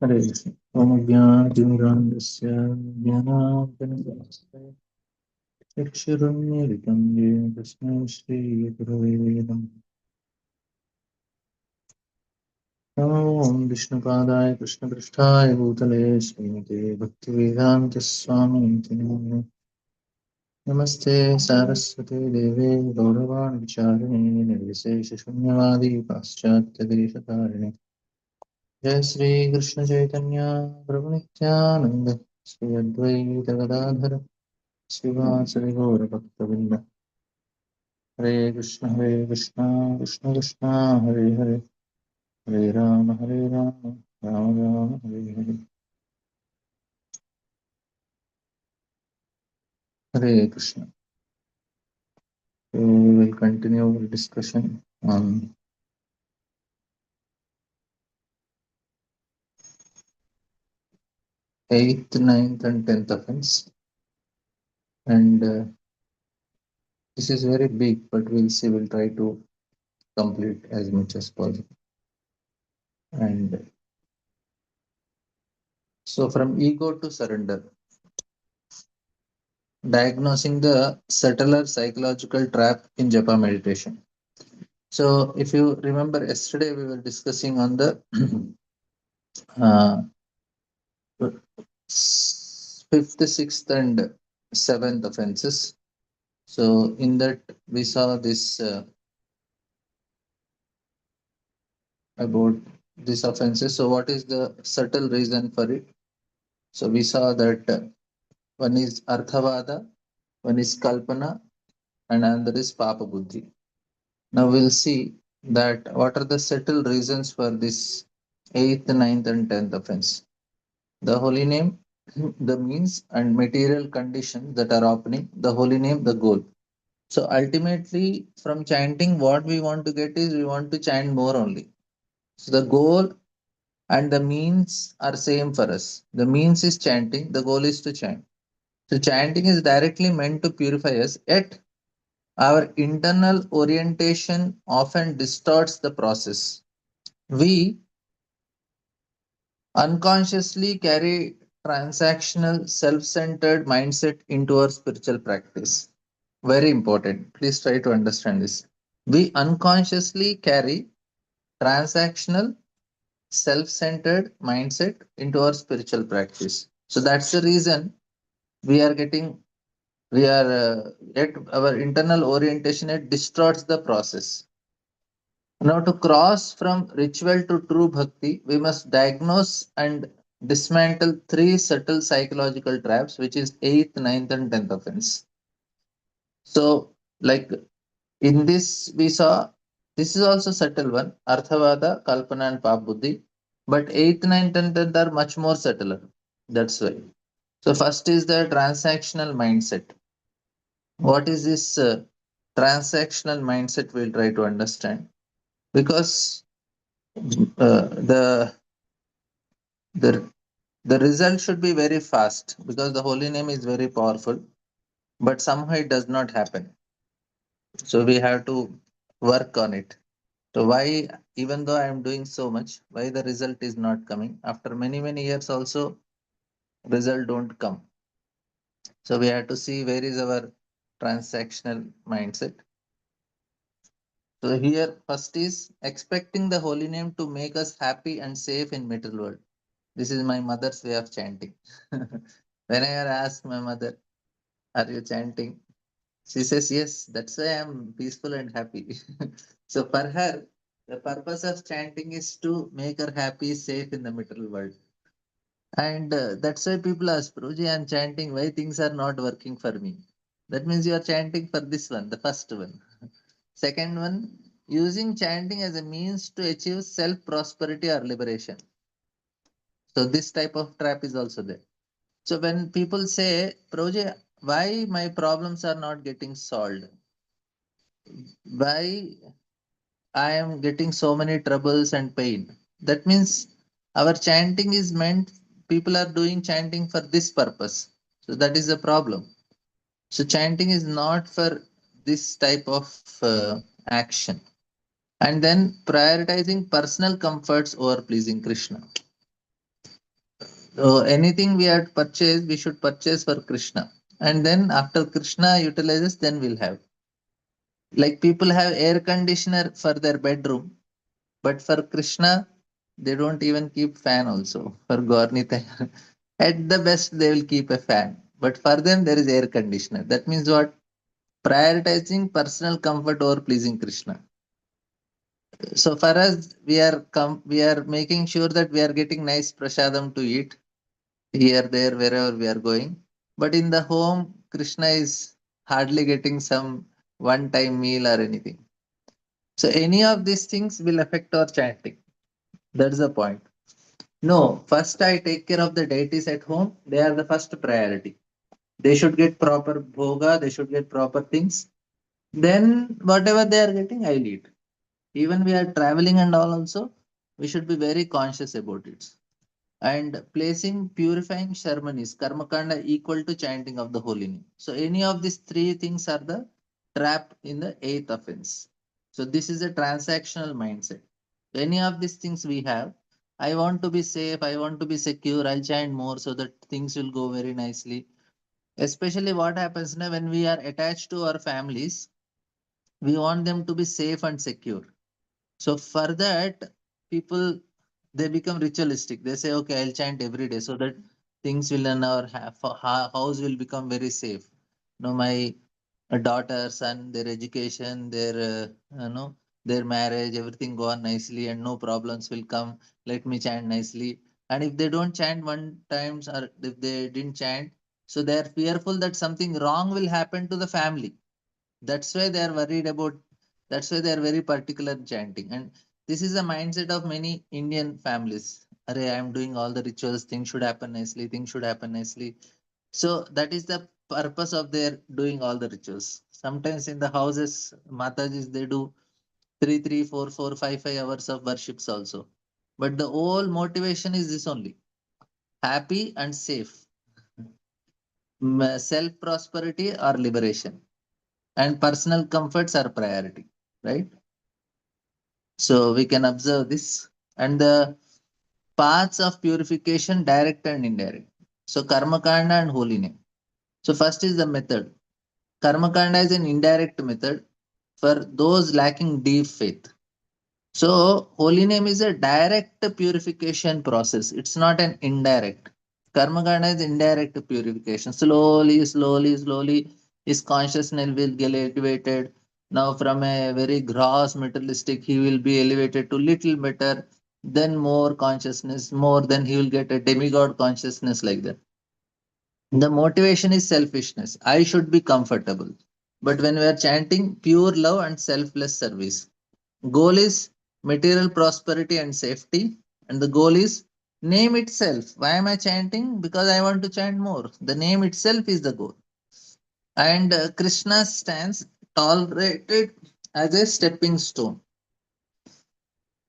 हरे कृष्ण। ओम ज्ञानतिमिरान्धस्य ज्ञानाञ्जनशलाकया चक्षुरुन्मीलितं येन तस्मै श्रीगुरवे नमः। ॐ विष्णुपादाय कृष्णपृष्ठाय भूतले श्रीमते भक्तिवेदान्तस्वामिनिति नामिने। नमस्ते सारस्वते देवे गौरवाणि विचारिणे निर्विशेषशून्यवादी पाश्चात्यदेशतारिणे। जय श्री कृष्ण चैतन्य प्रभु नित्यानंद श्री अद्वैत गदाधर श्रीवासरि गौरभक्तवृंद। हरे कृष्ण कृष्ण कृष्ण हरे हरे, हरे राम राम राम हरे हरे। हरे Krishna. So we will continue our discussion on 8th, 9th and 10th offense, and this is very big, but we'll see, we'll try to complete as much as possible. And so from ego to surrender, diagnosing the subtler psychological trap in japa meditation. So if you remember, yesterday we were discussing on the uh, fifth, sixth and seventh offenses. So in that we saw this about these offenses. So what is the subtle reason for it? So we saw that one is arthavada, one is kalpana, and another is papa buddhi. Now we'll see that what are the subtle reasons for this eighth, ninth, and tenth offense. The holy name, the means and material conditions that are opening, the holy name, the goal. So ultimately, from chanting, what we want to get is we want to chant more only. So the goal and the means are same for us. The means is chanting, the goal is to chant. So chanting is directly meant to purify us, yet our internal orientation often distorts the process. We unconsciously carry transactional, self centered mindset into our spiritual practice. Very important. Please try to understand this. We unconsciously carry transactional, self centered mindset into our spiritual practice. So that's the reason we are getting, we are, yet our internal orientation, it distorts the process. Now, to cross from ritual to true bhakti, we must diagnose and dismantle three subtle psychological traps, which is eighth, ninth, and tenth offense. So, like in this, we saw this is also subtle one, Arthavada, Kalpana, and Pap Buddhi. But eighth, ninth, and tenth are much more subtler. That's why. So, first is the transactional mindset. What is this transactional mindset? We'll try to understand because the the the result should be very fast because the holy name is very powerful, but somehow it does not happen. So we have to work on it. So why, even though I am doing so much, why the result is not coming after many years also, result don't come. So we have to see where is our transactional mindset. So here first is expecting the holy name to make us happy and safe in material world. This is my mother's way of chanting. Whenever I ask my mother, are you chanting? She says, yes, that's why I'm peaceful and happy. So for her, the purpose of chanting is to make her happy, safe in the material world. And that's why people ask, Prabhuji, I'm chanting, why things are not working for me? That means you are chanting for this one, the first one. Second one, using chanting as a means to achieve self prosperity or liberation. So this type of trap is also there. So when people say, Prabhuji, why my problems are not getting solved? Why I am getting so many troubles and pain? That means our chanting is meant, people are doing chanting for this purpose. So that is the problem. So chanting is not for this type of action. And then prioritizing personal comforts over pleasing Krishna. So anything we have to purchase, we should purchase for Krishna. And then after Krishna utilizes, then we'll have. Like people have air conditioner for their bedroom, but for Krishna, they don't even keep fan also. For Gaurnita, at the best they will keep a fan. But for them there is air conditioner. That means what? Prioritizing personal comfort over pleasing Krishna. So for us, we are making sure that we are getting nice prasadam to eat here, there, wherever we are going. But in the home, Krishna is hardly getting some one-time meal or anything. So any of these things will affect our chanting. That's the point. No, first I take care of the deities at home. They are the first priority. They should get proper bhoga. They should get proper things. Then whatever they are getting, I'll eat. Even we are traveling and all also, we should be very conscious about it. And placing purifying ceremonies, karmakanda equal to chanting of the holy name. So any of these three things are the trap in the eighth offense. So this is a transactional mindset. Any of these things we have, I want to be safe, I want to be secure, I'll chant more so that things will go very nicely. Especially what happens now when we are attached to our families, we want them to be safe and secure. So for that, people they become ritualistic. They say, okay, I'll chant every day so that things will in our house will become very safe. My daughter, son, their education, their their marriage, everything go on nicely, and no problems will come. Let me chant nicely. And if they don't chant one times, or if they didn't chant, so they are fearful that something wrong will happen to the family. That's why they are worried about. That's why they are very particular in chanting. And this is the mindset of many Indian families. Array, I am doing all the rituals. Things should happen nicely. Things should happen nicely. So that is the purpose of their doing all the rituals. Sometimes in the houses, Matajis they do 3, 3, 4, 4, 5 hours of worships also. But the whole motivation is this only: happy and safe, self prosperity or liberation, and personal comforts are priority, right? So we can observe this. And the paths of purification, direct and indirect. So karma kanda and holy name. So first is the method. Karma kanda is an indirect method for those lacking deep faith. So holy name is a direct purification process. It's not an indirect. Karma kanda is indirect purification. Slowly, slowly, slowly, his consciousness will get elevated. Now from a very gross materialistic, he will be elevated to little better, then more consciousness, more, then he will get a demigod consciousness like that. The motivation is selfishness. I should be comfortable. But when we are chanting pure love and selfless service, goal is material prosperity and safety. And the goal is name itself. Why am I chanting? Because I want to chant more. The name itself is the goal. And Krishna stands tolerated as a stepping stone.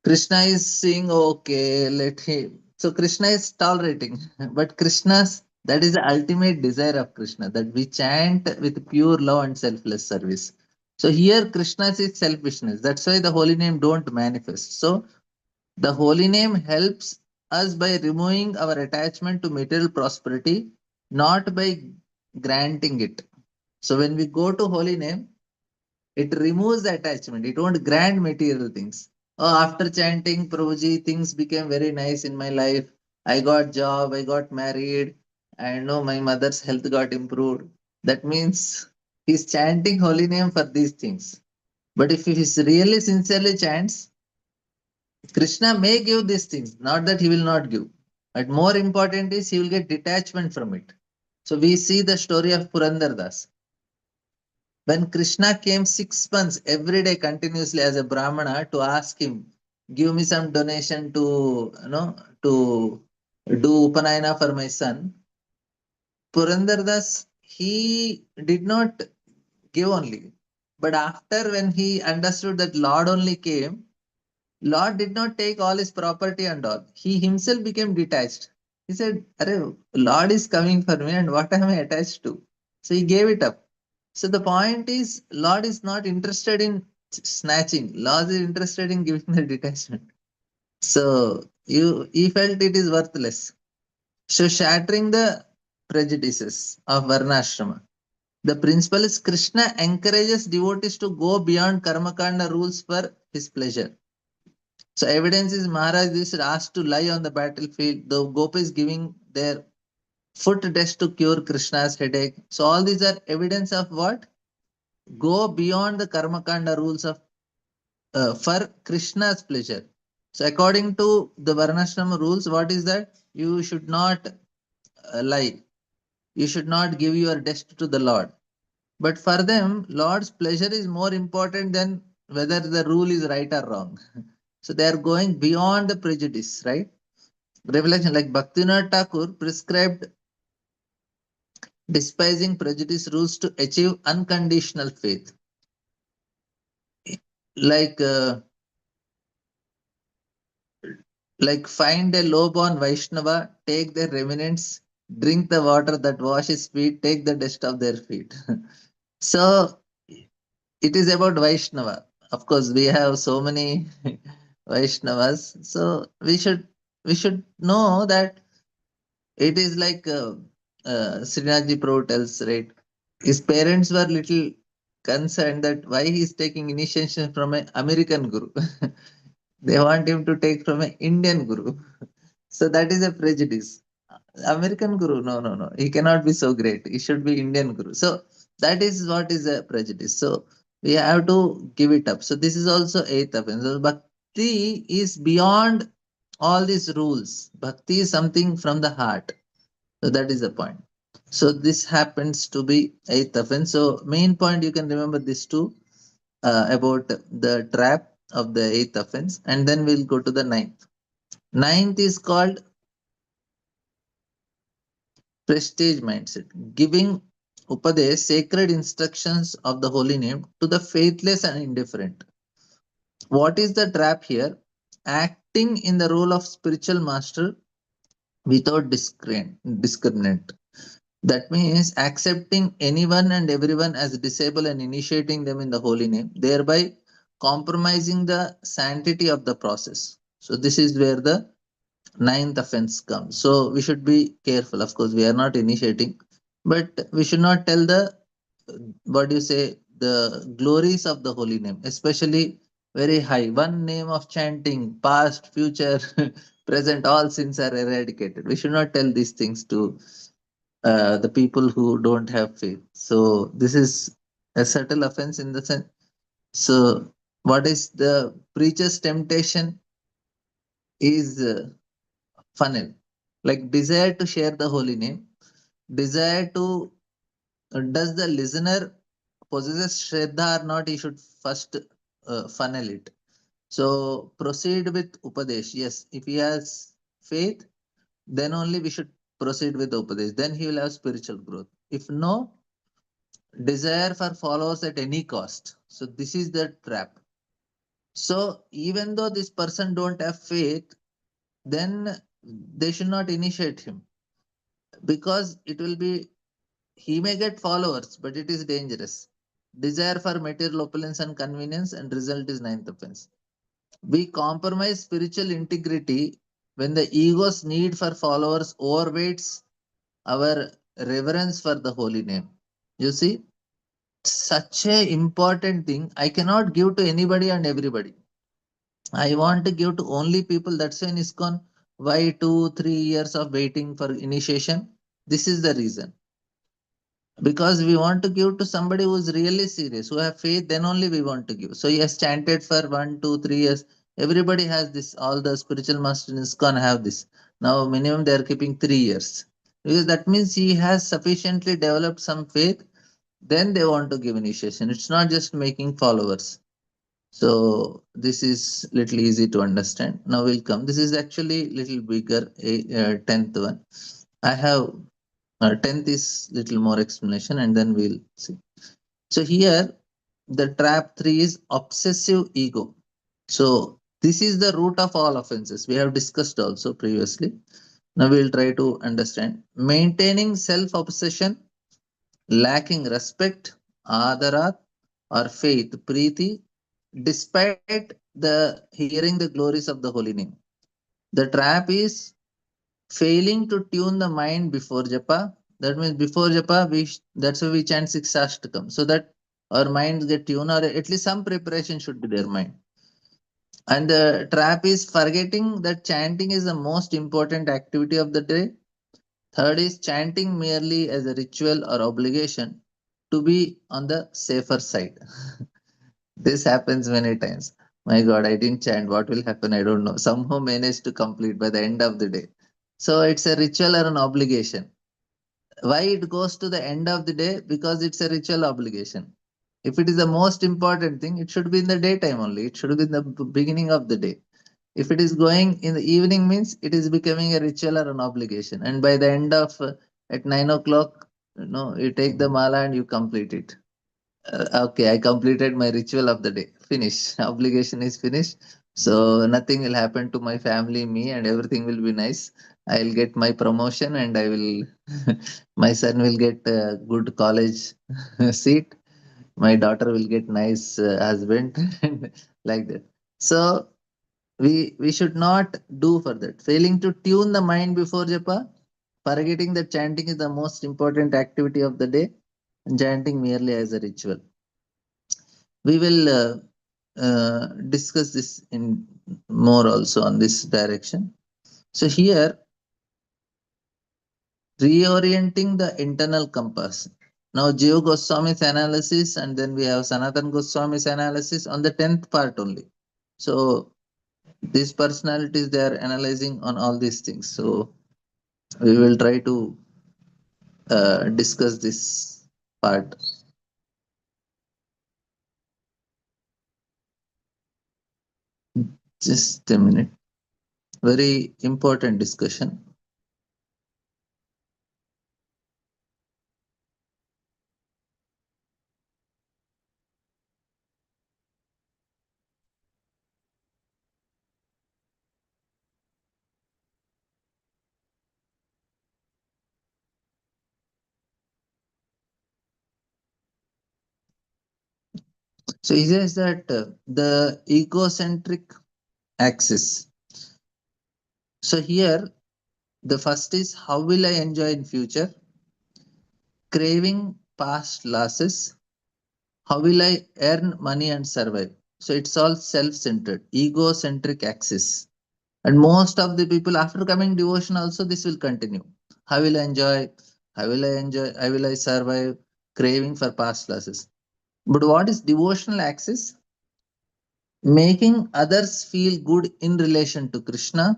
Krishna is saying, okay, let him. So Krishna is tolerating, but Krishna's that is the ultimate desire of Krishna that we chant with pure love and selfless service. So here Krishna is selfishness. That's why the holy name don't manifest. So the holy name helps us by removing our attachment to material prosperity, not by granting it. So when we go to holy name, it removes the attachment. It won't grant material things. Oh, after chanting Prabhuji, things became very nice in my life. I got job, I got married, and know my mother's health got improved. That means he's chanting holy name for these things. But if he really sincerely chants, Krishna may give these things, not that he will not give. But more important is he will get detachment from it. So we see the story of Purandar Das. When Krishna came 6 months every day continuously as a Brahmana to ask him, give me some donation to do Upanayana for my son, Purandar Das, he did not give only. But after when he understood that Lord only came, Lord did not take all his property and all. He himself became detached. He said, Arre, Lord is coming for me and what am I attached to? So he gave it up. So the point is, Lord is not interested in snatching. Lord is interested in giving the detachment. So he felt it is worthless. So shattering the prejudices of varnashrama. The principle is Krishna encourages devotees to go beyond karmakanda rules for his pleasure. So evidence is Maharaj is asked to lie on the battlefield. The gopis giving their foot dust to cure Krishna's headache. So all these are evidence of what? Go beyond the karmakanda rules of for Krishna's pleasure. So according to the Varnashrama rules, what is that? You should not lie. You should not give your dust to the Lord. But for them, Lord's pleasure is more important than whether the rule is right or wrong. So they are going beyond the prejudice, right? Revelation like Bhaktivinoda Thakur prescribed despising prejudice rules to achieve unconditional faith. Like like find a low-born Vaishnava, take their remnants, drink the water that washes feet, take the dust of their feet. So it is about Vaishnava. Of course, we have so many Vaishnavas. So we should know that it is like Srinathji Prabhu tells, right? His parents were little concerned that why he is taking initiation from an American guru. They want him to take from an Indian guru. So that is a prejudice. American guru, no, no, no. He cannot be so great. He should be Indian guru. So that is what is a prejudice. So we have to give it up. So this is also eighth offense. So bhakti is beyond all these rules. Bhakti is something from the heart. So that is the point. So this happens to be eighth offense. So main point you can remember this two about the trap of the eighth offense, and then we'll go to the ninth. Ninth is called prestige mindset, giving Upadesh sacred instructions of the holy name to the faithless and indifferent. What is the trap here? Acting in the role of spiritual master without discriminant. That means accepting anyone and everyone as disciple and initiating them in the holy name, thereby compromising the sanctity of the process. So this is where the ninth offense comes. So we should be careful. Of course, we are not initiating, but we should not tell the what do you say the glories of the holy name, especially very high. One name of chanting, past, future, present, all sins are eradicated. We should not tell these things to the people who don't have faith. So this is a subtle offense in the sense. So what is the preacher's temptation is funnel, like desire to share the holy name, desire to does the listener possesses Shraddha or not, he should first funnel it. So proceed with Upadesh. Yes, if he has faith, then only we should proceed with Upadesh. Then he will have spiritual growth. If no, desire for followers at any cost. So this is the trap. So even though this person don't have faith, then they should not initiate him because it will be he may get followers, but it is dangerous. Desire for material opulence and convenience, and result is ninth offense. We compromise spiritual integrity when the ego's need for followers overweights our reverence for the holy name. You see, such a important thing I cannot give to anybody and everybody. I want to give to only people. That's why in ISKCON, why 2 3 years of waiting for initiation? This is the reason, because we want to give to somebody who is really serious, who have faith. Then only we want to give. So he has chanted for 1 2 3 years. Everybody has this. All the spiritual masters in ISKCON have this. Now minimum they are keeping 3 years, because that means he has sufficiently developed some faith. Then they want to give initiation. It's not just making followers. So this is little easy to understand. Now we'll come. This is actually little bigger, tenth one. I have tenth is little more explanation, and then we'll see. So here the trap three is obsessive ego. So this is the root of all offenses. We have discussed also previously. Now we'll try to understand. Maintaining self-obsession, lacking respect, adarat, or faith, preeti, despite the hearing the glories of the holy name. The trap is Failing to tune the mind before japa, that means before japa, that's why we chant six ashtakam, so that our minds get tuned, or at least some preparation should be their mind. And the trap is forgetting that chanting is the most important activity of the day. Third is chanting merely as a ritual or obligation to be on the safer side. This happens many times. My God, I didn't chant. What will happen? I don't know. Somehow managed to complete by the end of the day. So it's a ritual or an obligation. Why it goes to the end of the day? Because it's a ritual obligation. If it is the most important thing, it should be in the daytime only. It should be in the beginning of the day. If it is going in the evening, means it is becoming a ritual or an obligation. And by the end of at 9 o'clock, you take the mala and you complete it. Okay, I completed my ritual of the day. Finish. Obligation is finished. So nothing will happen to my family, me, and everything will be nice. I'll get my promotion and I will, my son will get a good college seat. My daughter will get nice husband and like that. So we should not do for that. Failing to tune the mind before japa, forgetting that chanting is the most important activity of the day, and chanting merely as a ritual. We will discuss this in more also on this direction. So here, reorienting the internal compass. Now, Jiva Goswami's analysis, and then we have Sanatan Goswami's analysis on the 10th part only. So these personalities, they are analyzing on all these things. So we will try to discuss this part. Just a minute. Very important discussion. So he says that the egocentric axis. So here, the first is how will I enjoy in future? Craving past losses. How will I earn money and survive? So it's all self-centered, egocentric axis. And most of the people after coming devotion also this will continue. How will I enjoy? How will I enjoy? How will I survive? Craving for past losses. But what is devotional axis? Making others feel good in relation to Krishna,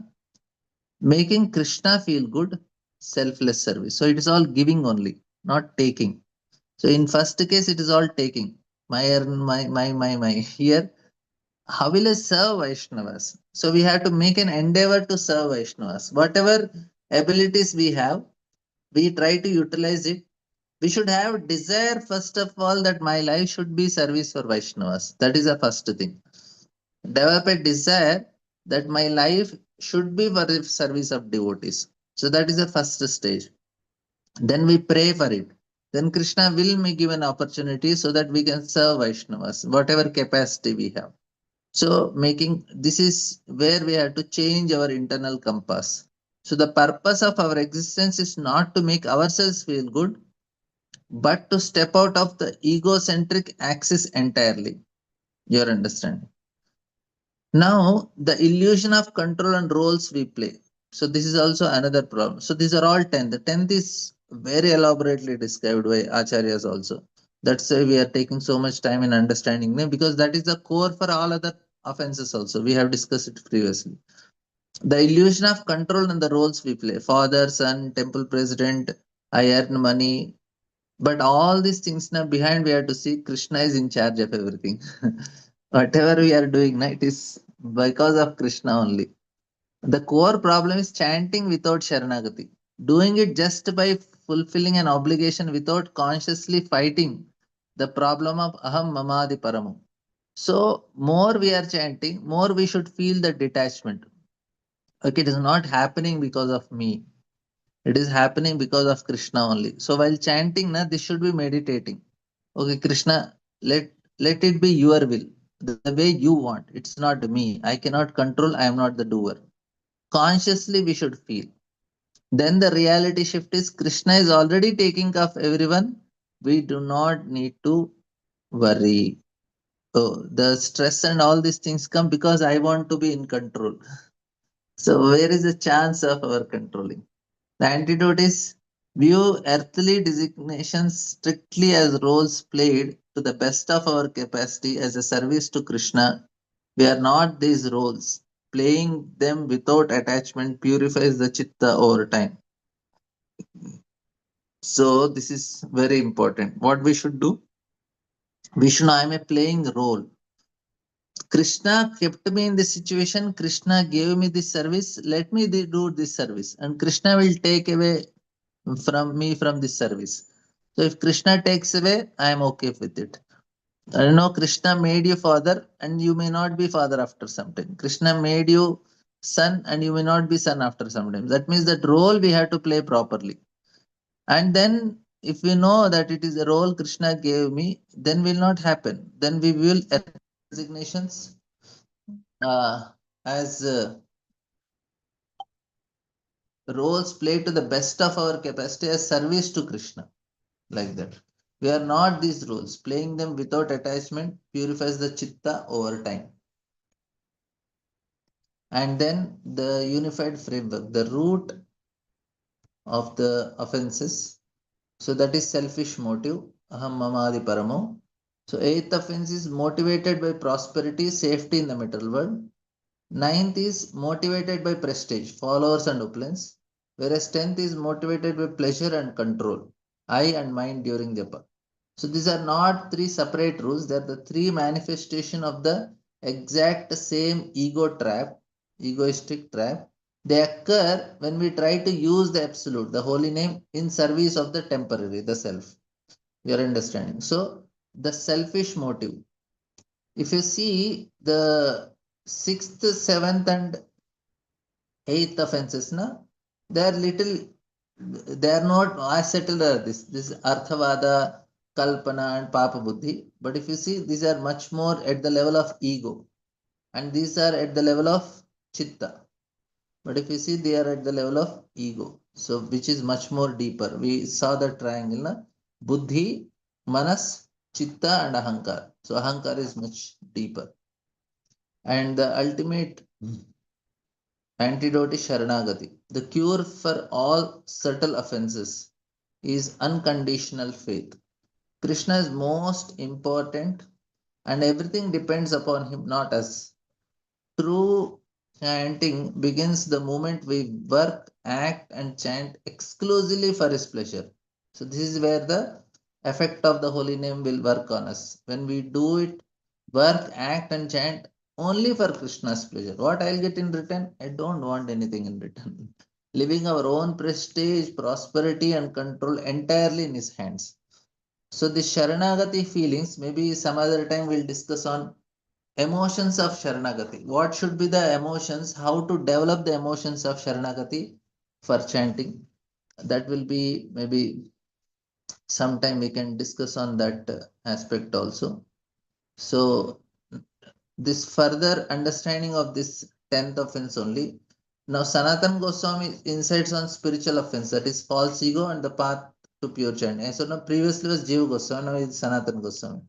making Krishna feel good, selfless service. So it is all giving only, not taking. So in first case, it is all taking. My. Here, how will I serve Vaishnavas? So we have to make an endeavor to serve Vaishnavas. Whatever abilities we have, we try to utilize it. We should have desire, first of all, that my life should be service for Vaishnavas. That is the first thing. Develop a desire that my life should be for the service of devotees. So that is the first stage. Then we pray for it. Then Krishna will give an opportunity so that we can serve Vaishnavas, whatever capacity we have. So making this is where we have to change our internal compass. So the purpose of our existence is not to make ourselves feel good, but to step out of the egocentric axis entirely. Your understanding. Now, the illusion of control and roles we play. So, this is also another problem. So, these are all 10. The 10th is very elaborately described by Acharyas also. That's why we are taking so much time in understanding them because that is the core for all other offenses also. We have discussed it previously. The illusion of control and the roles we play. Father, son, temple president, I earn money. But all these things now behind we have to see Krishna is in charge of everything. Whatever we are doing, now, it is because of Krishna only. The core problem is chanting without Sharanagati, doing it just by fulfilling an obligation without consciously fighting the problem of Aham Mamadi Paramu. So, more we are chanting, more we should feel the detachment. Okay, it is not happening because of me, it is happening because of Krishna only. So, while chanting, na, this should be meditating. Okay, Krishna, let it be your will, the way you want. It's not me. I cannot control, I am not the doer. Consciously we should feel. Then the reality shift is Krishna is already taking care of everyone. We do not need to worry. So the stress and all these things come because I want to be in control. So where is the chance of our controlling? The antidote is view earthly designations strictly as roles played to the best of our capacity as a service to Krishna. We are not these roles. Playing them without attachment purifies the chitta over time. So this is very important. What we should do? Vishnu, I am a playing role. Krishna kept me in this situation. Krishna gave me this service. Let me do this service, and Krishna will take away from me from this service. So if Krishna takes away, I am okay with it. I know Krishna made you father, and you may not be father after some time. Krishna made you son, and you may not be son after some time. That means that role we have to play properly. And then if we know that it is a role Krishna gave me, then will not happen. Then we will designations as roles played to the best of our capacity as service to Krishna, like that. We are not these roles. Playing them without attachment purifies the chitta over time. And then the unified framework, the root of the offenses. So that is selfish motive. Aham mamadi paramo. So eighth offense is motivated by prosperity, safety in the material world. Ninth is motivated by prestige, followers and opulence. Whereas tenth is motivated by pleasure and control, I and mind during the path. So these are not three separate rules. They are the three manifestation of the exact same ego trap, egoistic trap. They occur when we try to use the absolute, the holy name, in service of the temporary, the self. You are understanding. So the selfish motive. If you see the sixth, seventh, and eighth offenses, na, they are little, they are not as settled as this Arthavada, Kalpana, and Papa Buddhi. But if you see, these are much more at the level of ego, and these are at the level of Chitta. But if you see, they are at the level of ego, so which is much more deeper. We saw the triangle, na? Buddhi, Manas, Chitta, and Ahankar. So Ahankar is much deeper. And the ultimate antidote is Sharanagati. The cure for all subtle offenses is unconditional faith. Krishna is most important, and everything depends upon him, not us. True chanting begins the moment we work, act, and chant exclusively for his pleasure. So, this is where the effect of the holy name will work on us. When we do it, work, act, and chant only for Krishna's pleasure. What I'll get in return? I don't want anything in return. Living our own prestige, prosperity, and control entirely in his hands. So, the Sharanagati feelings, maybe some other time we'll discuss on emotions of Sharanagati. What should be the emotions? How to develop the emotions of Sharanagati for chanting? That will be maybe sometime we can discuss on that aspect also. So, this further understanding of this 10th offense only. Now, Sanatan Goswami insights on spiritual offense, that is false ego and the path to pure chanting. So, now previously was Jiva Goswami, now is Sanatan Goswami.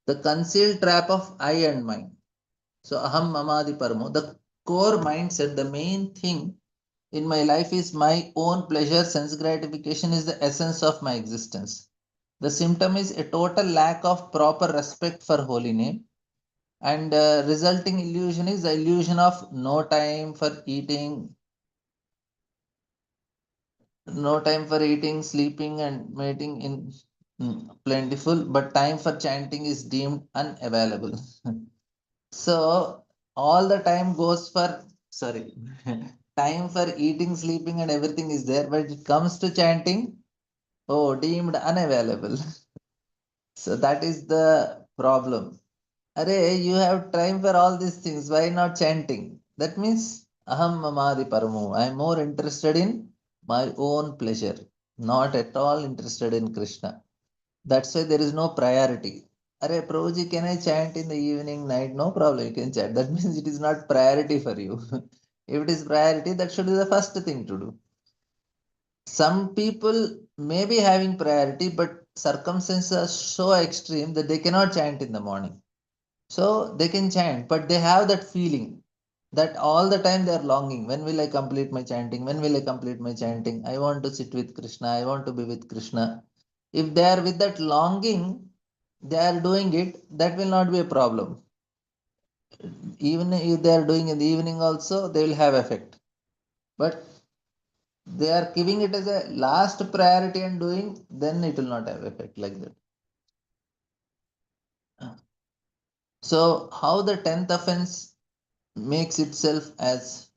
The concealed trap of I and mind. So aham mamadi paramo. The core mindset, the main thing in my life is my own pleasure, sense gratification is the essence of my existence. The symptom is a total lack of proper respect for holy name, and resulting illusion is the illusion of no time for eating, no time for eating, sleeping, and mating in plentiful, but time for chanting is deemed unavailable. So all the time goes for, sorry, time for eating, sleeping, and everything is there, but it comes to chanting, oh, deemed unavailable. So that is the problem. Array, you have time for all these things. Why not chanting? That means aham mamadi paramo. I am more interested in my own pleasure, not at all interested in Krishna. That's why there is no priority. Arey, Prabhuji, can I chant in the evening, night? No problem, you can chant. That means it is not priority for you. If it is priority, that should be the first thing to do. Some people may be having priority, but circumstances are so extreme that they cannot chant in the morning. So they can chant, but they have that feeling that all the time they are longing. When will I complete my chanting? When will I complete my chanting? I want to sit with Krishna. I want to be with Krishna. If they are with that longing, they are doing it, that will not be a problem. Even if they are doing in the evening also, they will have effect. But they are giving it as a last priority and doing, then it will not have effect like that. So how the 10th offense makes itself as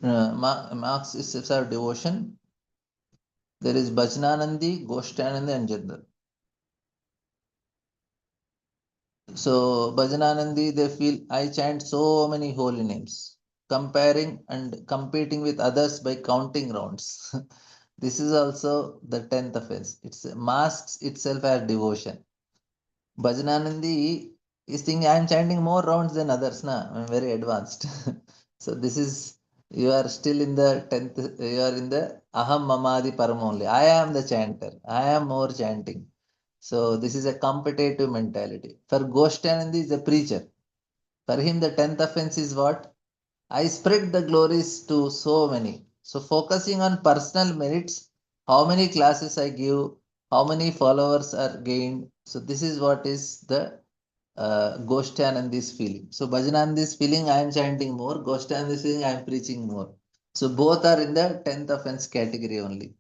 marks itself as devotion? There is Bhajananandi, Goshtanandi and Jandal. So Bhajananandi, they feel I chant so many holy names, comparing and competing with others by counting rounds. This is also the 10th offense. It masks itself as devotion. Bhajananandi is thinking I am chanting more rounds than others. Na, I am very advanced. So this is, you are still in the 10th, you are in the Aham Mamadi Param only. I am the chanter. I am more chanting. So this is a competitive mentality. For Goshtanandi is a preacher. For him, the 10th offense is what? I spread the glories to so many. So focusing on personal merits, how many classes I give, how many followers are gained. So this is what is the Goshtanandi's feeling. So Bhajanandi's feeling, I am chanting more. Goshtanandi's feeling, I am preaching more. So both are in the 10th offense category only.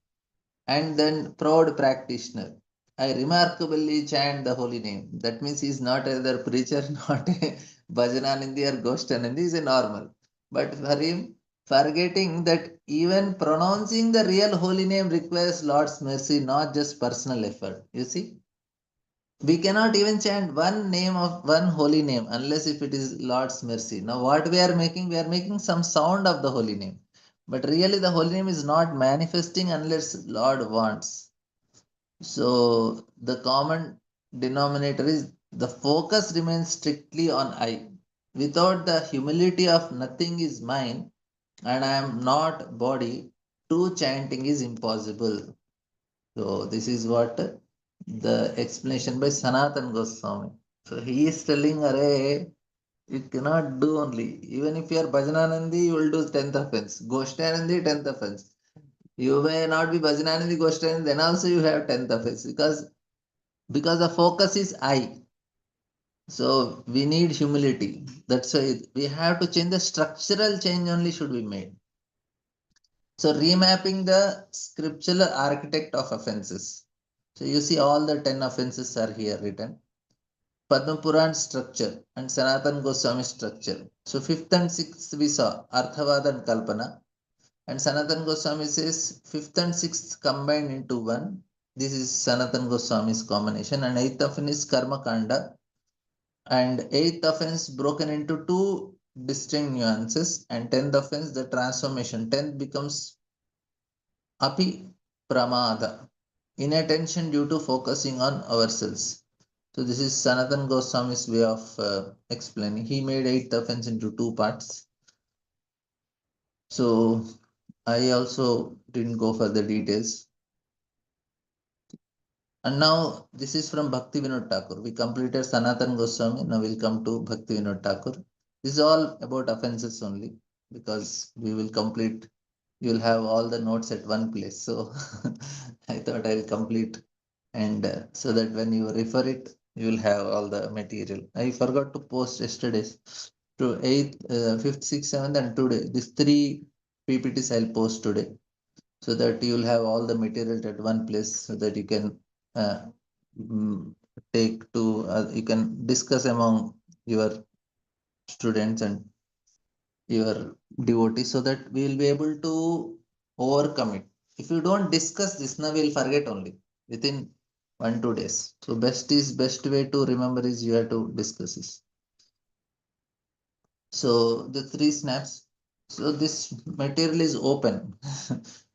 And then proud practitioner. I remarkably chant the holy name. That means he is not either preacher, not a Bhajananandi or Goshtanandi, he is a normal. But for him, forgetting that even pronouncing the real holy name requires Lord's mercy, not just personal effort. You see? We cannot even chant one name of one holy name unless if it is Lord's mercy. Now, what we are making some sound of the holy name. But really, the holy name is not manifesting unless Lord wants. So, the common denominator is the focus remains strictly on I. Without the humility of nothing is mine and I am not body, true chanting is impossible. So this is what the explanation by Sanatan Goswami. So he is telling, Array, you cannot do only. Even if you are Bhajananandi, you will do 10th offense. Goshtanandi, 10th offense. You may not be Bhajananandi, Goshtanandi, then also you have 10th offense because the focus is I. So we need humility. That's why we have to change the structural change only should be made. So remapping the scriptural architect of offenses. So you see all the 10 offenses are here written. Padma Puran structure and Sanatan Goswami structure. So fifth and sixth we saw Arthavada and Kalpana. And Sanatan Goswami says fifth and sixth combined into one. This is Sanatan Goswami's combination. And eighth offense is Karma Kanda. And eighth offense broken into two distinct nuances. And tenth offense, the transformation. Tenth becomes Api Pramada. Inattention due to focusing on ourselves. So this is Sanatan Goswami's way of explaining. He made eighth offense into two parts. So I also didn't go for the details. And now this is from Bhakti Vinod Thakur. We completed Sanatan Goswami. Now we'll come to Bhakti Vinod Thakur. This is all about offenses only because we will complete. You will have all the notes at one place. So I thought I will complete and so that when you refer it, you will have all the material. I forgot to post yesterday's to 8th, 5th, 6th, 7th, and today. These three PPTs I'll post today so that you will have all the material at one place so that you can uh, mm, take to, you can discuss among your students and your devotees so that we will be able to overcome it. If you don't discuss this, now we'll forget only within 1 2 days. So best way to remember is you have to discuss this. So the three snaps. So this material is open.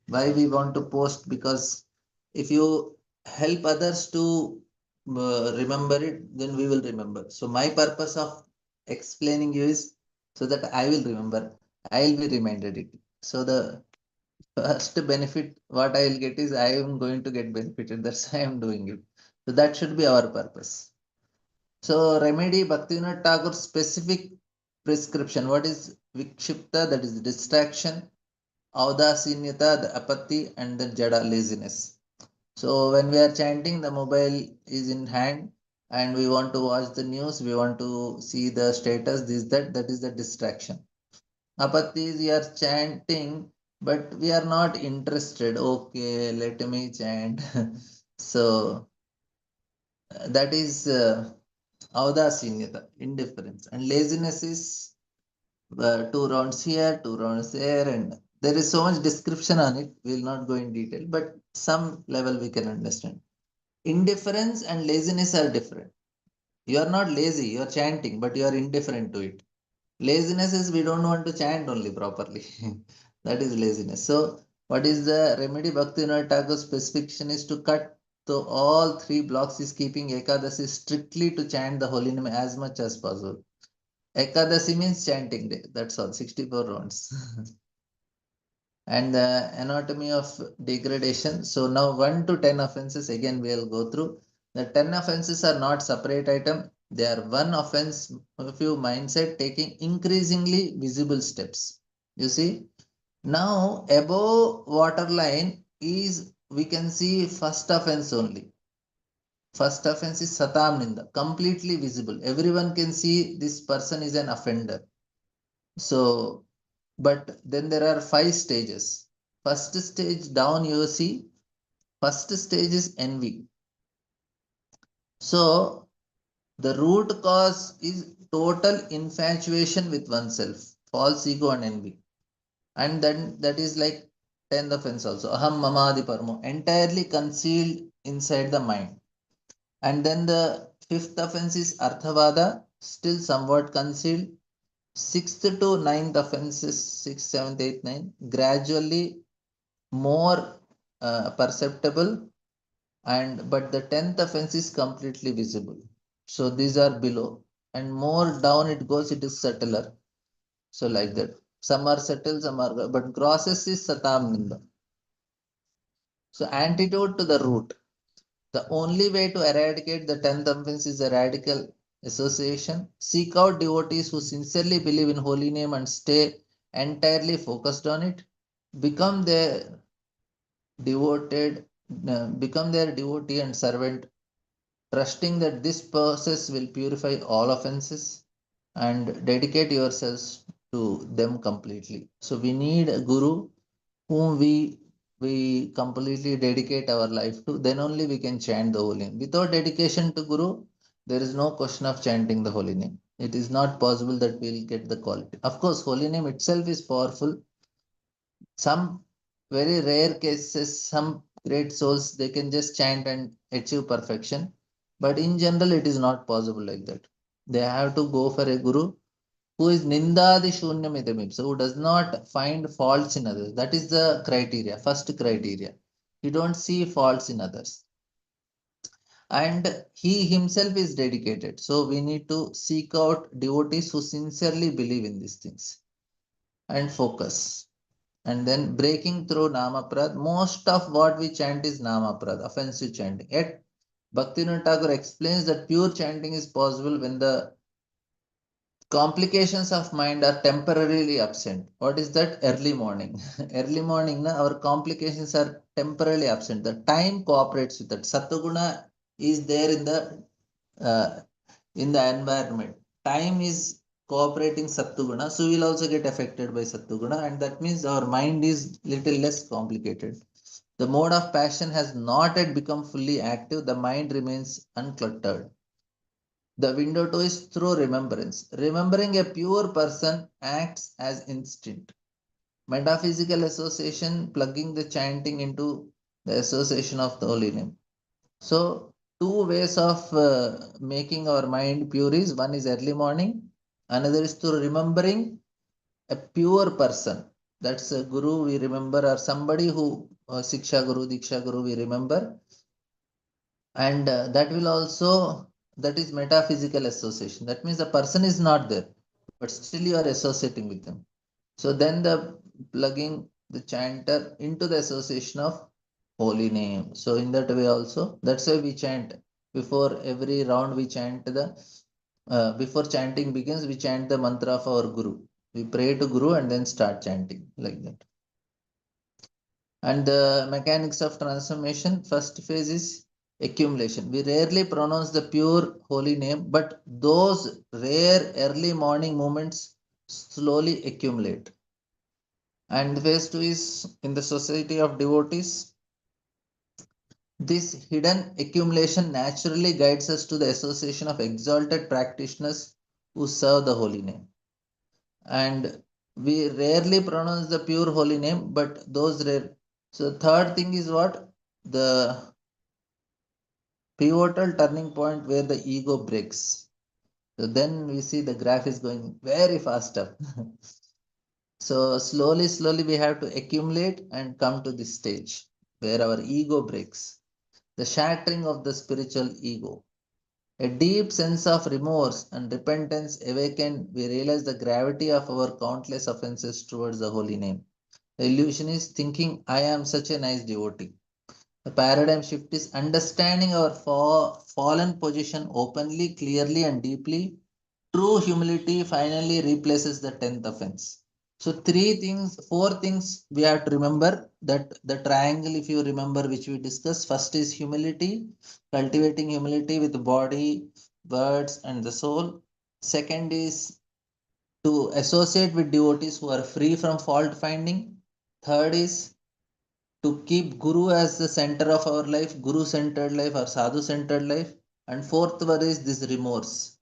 Why we want to post? Because if you help others to remember it, then we will remember. So my purpose of explaining you is so that I will remember. I will be reminded it. So the first benefit what I will get is I am going to get benefited. That's why I am doing it. So that should be our purpose. So remedy Bhaktivinoda Thakur specific prescription. What is vikshipta? That is distraction. Audasinyata, the apathy, and the jada laziness. So when we are chanting, the mobile is in hand and we want to watch the news, we want to see the status, this, that is the distraction. Apathy is we are chanting, but we are not interested. Okay, let me chant. So that is audasinyata, indifference. And laziness is 2 rounds here, 2 rounds there, and there is so much description on it. We will not go in detail, but some level we can understand. Indifference and laziness are different. You are not lazy, you are chanting, but you are indifferent to it. Laziness is we don't want to chant only properly. That is laziness. So, what is the remedy? Bhaktivinoda Thakur's specification is to cut the all 3 blocks is keeping Ekadasi strictly to chant the holy name as much as possible. Ekadasi means chanting day. That's all, 64 rounds. And the anatomy of degradation. So now 1 to 10 offenses again we'll go through. The 10 offenses are not separate item. They are one offense of your mindset taking increasingly visible steps. You see, now above waterline is we can see first offense only. First offense is Satam Ninda, completely visible. Everyone can see this person is an offender. So, but then there are 5 stages. First stage down you see, first stage is envy. So, the root cause is total infatuation with oneself, false ego and envy. And then that is like 10th offense also, aham mamadi parmo, entirely concealed inside the mind. And then the 5th offense is arthavada, still somewhat concealed. 6th to 9th offenses, 6th, 7th, 8th, 9th, gradually more perceptible, and but the 10th offense is completely visible. So these are below, and more down it goes, it is subtler. So like that. Some are subtle, some are, but grossest is Satam Ninda. So antidote to the root. The only way to eradicate the 10th offense is a radical association. Seek out devotees who sincerely believe in holy name and stay entirely focused on it. Become their devoted, become their devotee and servant, trusting that this process will purify all offenses, and dedicate yourselves to them completely. So we need a guru whom we completely dedicate our life to, then only we can chant the holy name. Without dedication to Guru, there is no question of chanting the holy name. It is not possible that we'll get the quality. Of course, holy name itself is powerful. Some very rare cases, some great souls, they can just chant and achieve perfection. But in general, it is not possible like that. They have to go for a guru who is nindadi shunyamitamim, so who does not find faults in others. That is the criteria, first criteria. You don't see faults in others. And he himself is dedicated. So we need to seek out devotees who sincerely believe in these things and focus. And then breaking through Namaprad. Most of what we chant is Namaprad, offensive chanting. Yet Bhaktivinoda Thakur explains that pure chanting is possible when the complications of mind are temporarily absent. What is that? Early morning. Early morning, our complications are temporarily absent. The time cooperates with that. Sattuguna is there uh, in the environment. Time is cooperating Sattuguna, so we'll also get affected by Sattuguna, and that means our mind is little less complicated. The mode of passion has not yet become fully active. The mind remains uncluttered. The window to is through remembrance. Remembering a pure person acts as instinct. Metaphysical association, plugging the chanting into the association of the holy name. So, 2 ways of making our mind pure is, one is early morning, another is through remembering a pure person. That's a guru we remember, or somebody who Siksha Guru, Diksha Guru we remember, and that will also, that is metaphysical association. That means the person is not there, but still you are associating with them. So then the plugging the chanter into the association of holy name. So in that way also, that's why we chant before every round. We chant the before chanting begins, we chant the mantra of our Guru. We pray to Guru and then start chanting like that. And the mechanics of transformation, first phase is accumulation. We rarely pronounce the pure holy name, but those rare early morning moments slowly accumulate. And phase two is in the society of devotees. This hidden accumulation naturally guides us to the association of exalted practitioners who serve the holy name. And we rarely pronounce the pure holy name, but those rare. So, third thing is what? The pivotal turning point where the ego breaks. So, then we see the graph is going very fast up. So, slowly, we have to accumulate and come to this stage where our ego breaks. The shattering of the spiritual ego. A deep sense of remorse and repentance awakened, we realize the gravity of our countless offenses towards the holy name. The illusion is thinking, I am such a nice devotee. The paradigm shift is understanding our fallen position openly, clearly, and deeply. True humility finally replaces the 10th offense. So, four things we have to remember, that the triangle, if you remember, which we discussed. First is humility, cultivating humility with the body, words, and the soul. Second is to associate with devotees who are free from fault finding. Third is to keep Guru as the center of our life, Guru centered life or Sadhu centered life. And fourth one is this remorse.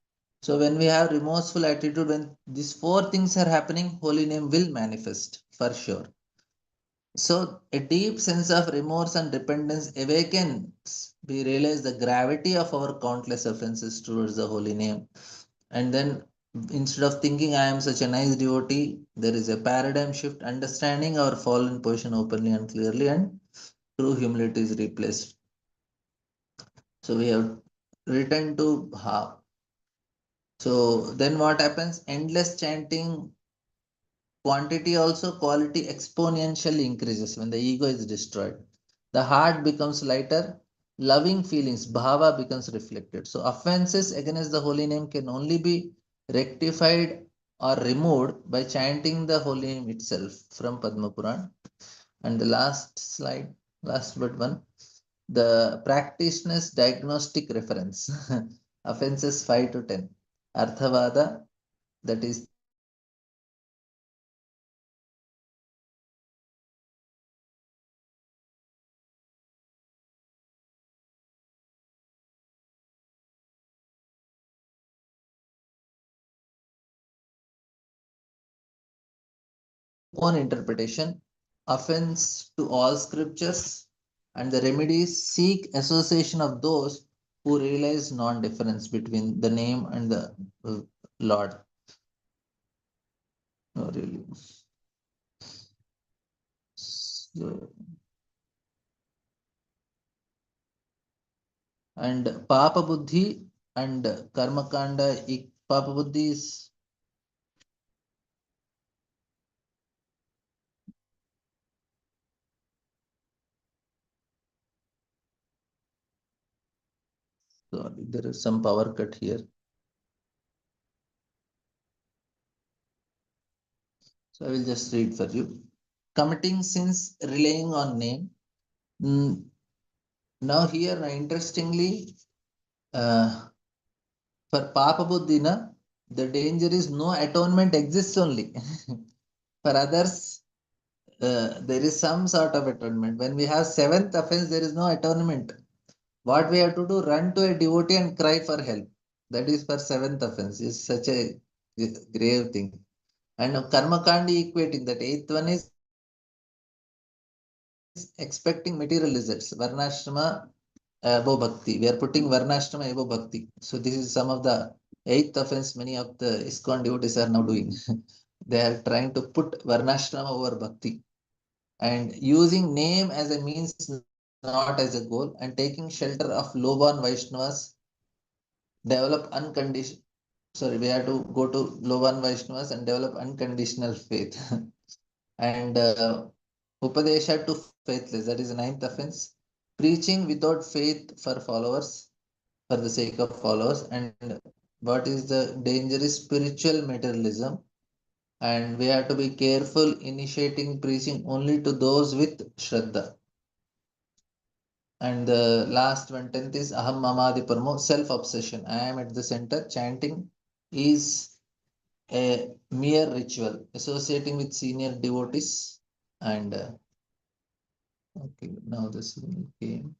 So when we have remorseful attitude, when these four things are happening, holy name will manifest for sure. So a deep sense of remorse and repentance awakens. We realize the gravity of our countless offenses towards the holy name. And then instead of thinking I am such a nice devotee, there is a paradigm shift, understanding our fallen position openly and clearly, and true humility is replaced. So we have written to Bhav. So then what happens? Endless chanting, quantity also, quality exponentially increases when the ego is destroyed. The heart becomes lighter, loving feelings, bhava becomes reflected. So offenses against the holy name can only be rectified or removed by chanting the holy name itself from Padma Puran. And the last slide, last but one, the practitioner's diagnostic reference. Offenses 5 to 10. Arthavada, that is own interpretation. Offense to all scriptures, and the remedies seek association of those who realize non-difference between the name and the Lord. No, really. So, and Papa Buddhi and Karma Kanda, Papa Buddhi is, sorry, there is some power cut here. So I will just read for you. Committing sins relying on name. Mm, Now here, interestingly, for Papa Buddhina, the danger is no atonement exists only. For others, there is some sort of atonement. When we have seventh offense, there is no atonement. What we have to do, run to a devotee and cry for help. That is for seventh offense. It's such a grave thing. And karma kandi equating, that eighth one is expecting material results. Varnashrama above bhakti. We are putting varnashrama above bhakti. So this is some of the eighth offense many of the ISKCON devotees are now doing. They are trying to put varnashrama over bhakti and using name as a means, not as a goal, and taking shelter of low-born Vaishnavas, develop unconditional. Sorry, we have to go to low-born Vaishnavas and develop unconditional faith. And Upadesha to faithless, that is the ninth offense. Preaching without faith for followers, for the sake of followers. And what is the danger is spiritual materialism. And we have to be careful initiating preaching only to those with Shraddha. And the last one, tenth is Aham Mamadi Parmo, self obsession. I am at the center. Chanting is a mere ritual associating with senior devotees. And okay, now this came.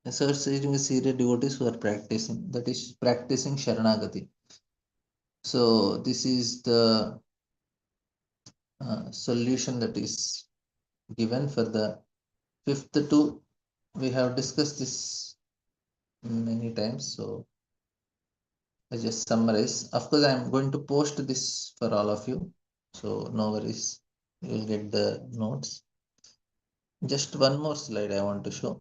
Associating with senior devotees who are practicing, that is practicing Sharanagati. So this is the solution that is given for the fifth two. We have discussed this many times, so I just summarize. Of course, I'm going to post this for all of you, so no worries. You will get the notes. Just one more slide I want to show.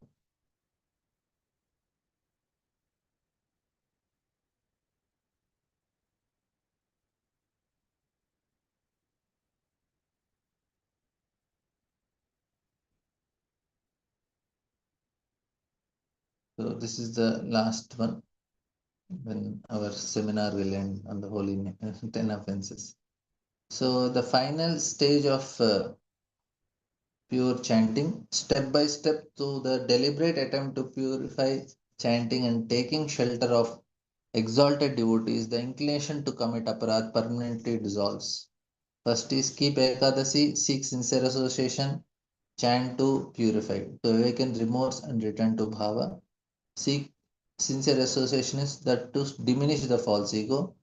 So this is the last one when our seminar will end on the holy 10 offenses. So the final stage of pure chanting, step by step to the deliberate attempt to purify chanting and taking shelter of exalted devotees, the inclination to commit aparadh permanently dissolves. First is keep Ekadasi, seek sincere association, chant to purify, to awaken remorse and return to bhava. Seek sincere association is that to diminish the false ego,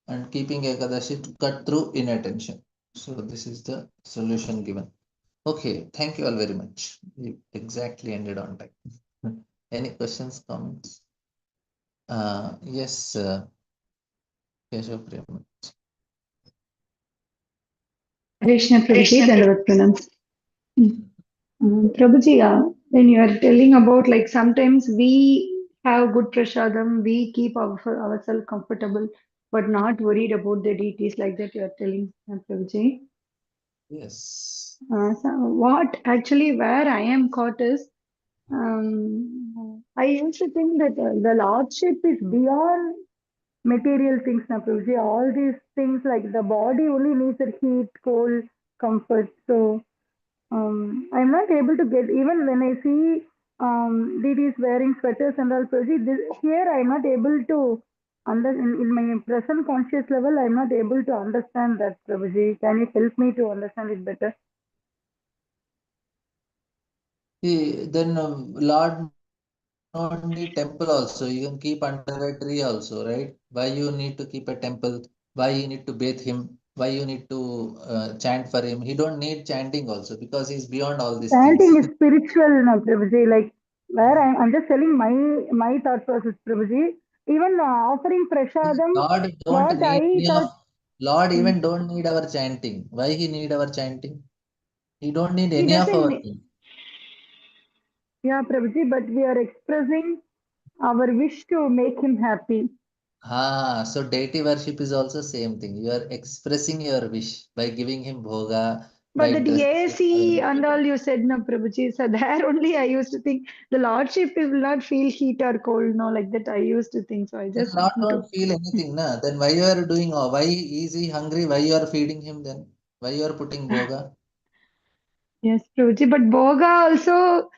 and keeping Ekadashi to cut through inattention. So this is the solution given. Okay, thank you all very much. We exactly ended on time. Any questions, comments? Yes, Keshav Prem. Krishna Prabhuji, Dandavat Pranam. Prabhuji, when you are telling about like sometimes we have good prasadam, we keep ourselves comfortable, but not worried about the deities like that you are telling, Prabhuji. Yes. So what actually where I am caught is, I used to think that the Lordship is beyond material things, now, Prabhuji. All these things like the body only needs a heat, cold, comfort. So I'm not able to get, even when I see ladies wearing sweaters and all, Prabhuji, here I'm not able to in my present conscious level, I'm not able to understand that, Prabhuji. Can you help me to understand it better? See, then Lord not need temple also. You can keep under a tree also, right? Why you need to keep a temple? Why you need to bathe him? Why you need to chant for him? He don't need chanting also because he's beyond all these Chanting things. is spiritual, now, Prabhuji. Like where I'm just telling my thought process, Prabhuji. Even offering prasadam, Lord don't what need I any of thought. Lord Hmm, even don't need our chanting. Why he need our chanting? He don't need he any of our doesn't. thing. Yeah, Prabhuji, but we are expressing our wish to make him happy. So deity worship is also same thing. You are expressing your wish by giving him bhoga, But by the dressing DAC him. and all you said, no, Prabhuji. So there only I used to think the Lordship will not feel heat or cold, no, like that I used to think. So I Then just Lord want to. don't feel anything, na? Then why you are doing, why is he hungry? Why you are feeding him then? Why you are putting bhoga? Yes, Prabhuji. But Boga also,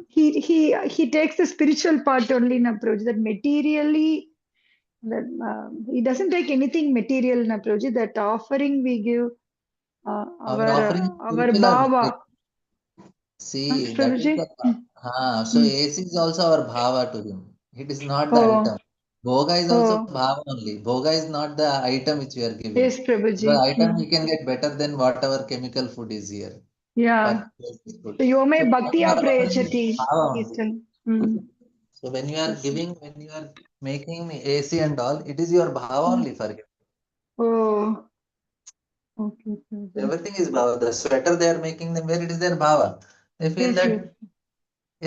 he takes the spiritual part only, na, Prabhuji. That materially, that he doesn't take anything material, na, Prabhuji. That offering we give Our offering is our spiritual or material? Baba. See, that is Prabhuji. the so Mm. AC is also our bhava to him. It is not the Oh, item. Bhoga is also oh, bhava only. Bhoga is not the item which we are giving. yes, The Prabhuji. item Yeah. we can get better than whatever chemical food is here. Yeah. Purchased food. So Yome So what we Bhaktiya are offering is Prayachati. bhava He's only. telling. Mm. So when you are Yes. giving, when you are making AC and all, it is your bhava Mm. only for him. Oh, okay, Prabhuji. Everything is bhava. The sweater they are making them wear, it is their bhava. They feel Yes, yes. that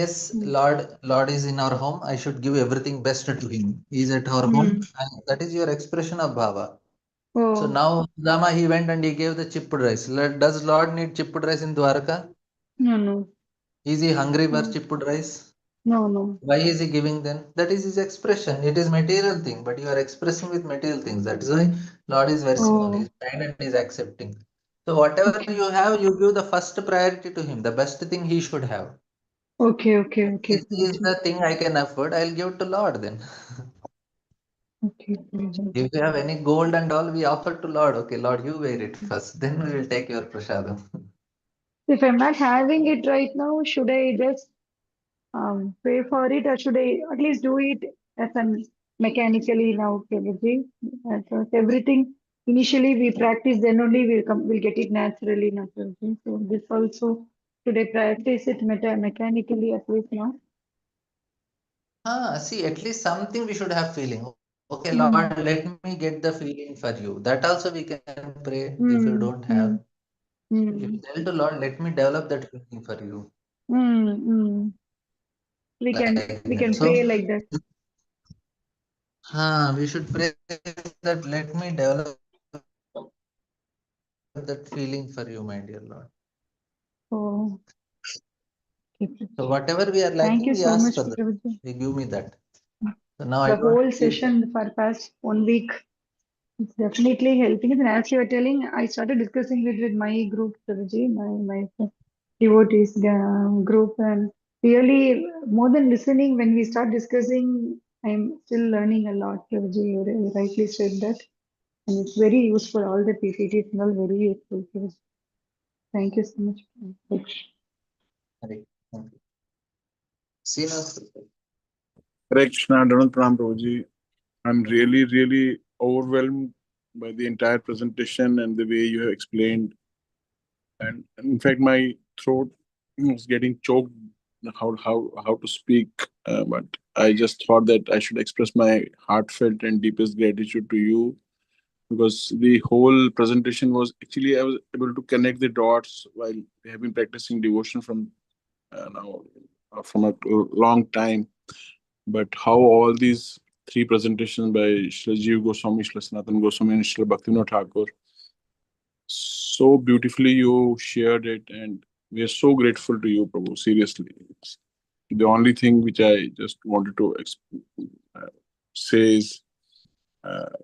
yes, Mm. Lord is in our home. I should give everything best to him. He is at our home, Mm. and that is your expression of bhava. So Oh, now Rama he went and he gave the chipped rice. Does Lord need chipped rice in Dwarka? no, no, Is he hungry for no, chipped rice? no, no. Why is he giving then? That is his expression. It is material thing, but you are expressing with material things. That is why Lord is very small. He is Oh, kind and is accepting. So whatever okay, you have, you give the first priority to him. The best thing he should have. okay, okay, okay, This is Prabhuji. the thing I can afford. I'll give to Lord then. Okay, Prabhuji. If you have any gold and all, we offer to Lord. Okay, Lord, you wear it first. Then we will take your prasadam. If I'm not having it right now, should I just pay for it, or should I at least do it as an mechanically now, Prabhuji? Everything initially we practice, then only we'll get it naturally now, Prabhuji. So this also, should I practice it mechanically at least now? See, at least something we should have feeling. Okay, Hmm. Lord, let me get the feeling for you. That also we can pray if you Hmm. don't have. Hmm. You Hmm. tell to Lord, let me develop that feeling for you. Hmm. Hmm. We can Like we that. can So, pray like that. we should pray that let me develop that feeling for you, my dear Lord. Oh, okay. So whatever we are Thank lacking, you we so ask much, for that. Prabhuji. You give me that. So now I The don't whole feel. session for past 1 week, it's definitely helping. And as you were telling, I started discussing it with my group, Prabhuji, my devotees group, and really more than listening, when we start discussing, I'm still learning a lot, Prabhuji. You rightly said that, and it's very useful. All the PPTs and all very useful, Prabhuji. Thank you so much. Hare, thank you. See now. Hare Krishna, Donald Pranam Prabhuji. I'm really, really overwhelmed by the entire presentation and the way you have explained. And in fact, my throat was getting choked how to speak. But I just thought that I should express my heartfelt and deepest gratitude to you because the whole presentation was actually I was able to connect the dots while we have been practicing devotion from now from a long time. But how all these three presentations by Shri Jeev Goswami, Shri Sanatan Goswami, and Shri Bhaktivinoda Thakur, so beautifully you shared it, and we are so grateful to you, Prabhu. Seriously, the only thing which I just wanted to uh, say is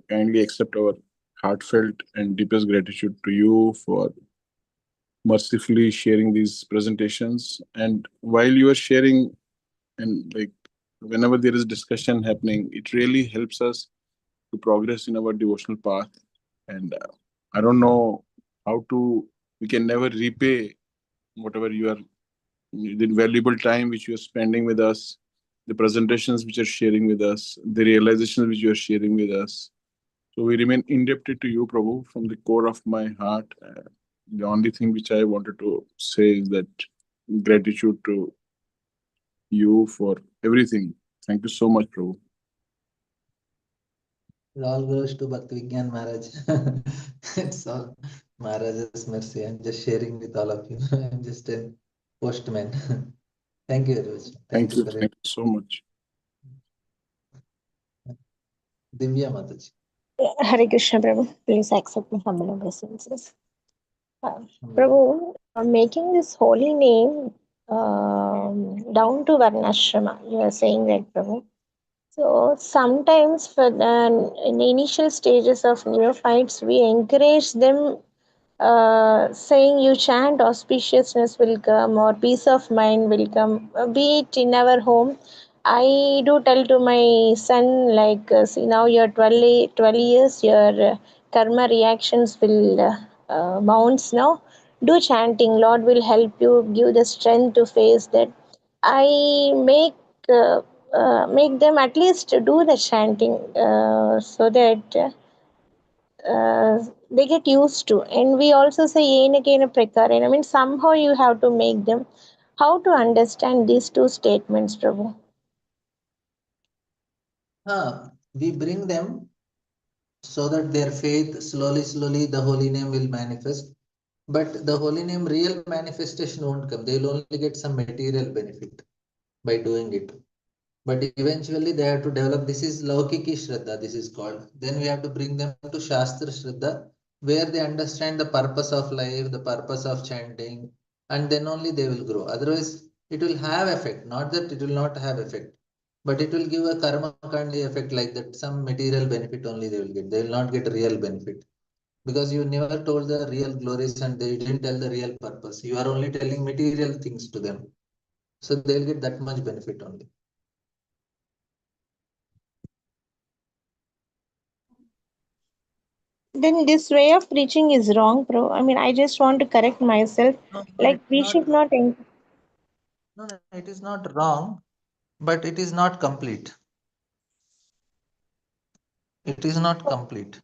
kindly accept our heartfelt and deepest gratitude to you for mercifully sharing these presentations. And while you are sharing, and like whenever there is discussion happening, it really helps us to progress in our devotional path. And I don't know how to, we can never repay whatever you are, the valuable time which you are spending with us, the presentations which you're sharing with us, the realizations which you are sharing with us. So we remain indebted to you, Prabhu, from the core of my heart. The only thing which I wanted to say is that gratitude to you for everything. Thank you so much, Prabhu. It all goes to Bhakti Vigyan Maharaj. It's all Maharaj's mercy. I'm just sharing with all of you. I'm just a postman. Thank you very much. Thank Thank you you. for it. Thank you so much. Divya Mataji. Hare Krishna, Prabhu. Please accept my humble obeisances. Uh, Hello. Prabhu, making this holy name down to Varnashrama, you are saying that, Prabhu. So sometimes in the initial stages of neophytes, we encourage them saying you chant auspiciousness will come or peace of mind will come, be it in our home. I do tell to my son, like, see, now you're 12 years, your karma reactions will bounce now. Do chanting, Lord will help you, give the strength to face that. I make them at least do the chanting so that they get used to. And we also say yenakena prakaran. I mean, somehow you have to make them how to understand these two statements, Prabhu. We bring them so that their faith slowly the holy name will manifest. But the holy name real manifestation won't come. They will only get some material benefit by doing it. But eventually they have to develop. This is Laukiki Shraddha, this is called. Then we have to bring them to Shastra Shraddha, where they understand the purpose of life, the purpose of chanting, and then only they will grow. Otherwise, it will have effect, not that it will not have effect, but it will give a karma kandi effect like that. Some material benefit only they will get. They will not get real benefit because you never told the real glories and they didn't tell the real purpose. You are only telling material things to them. So they'll get that much benefit only. Then this way of preaching is wrong, bro. I mean, I just want to correct myself. No, Like, it's we not. should not. No, it is not wrong, but it is not complete. It is not complete.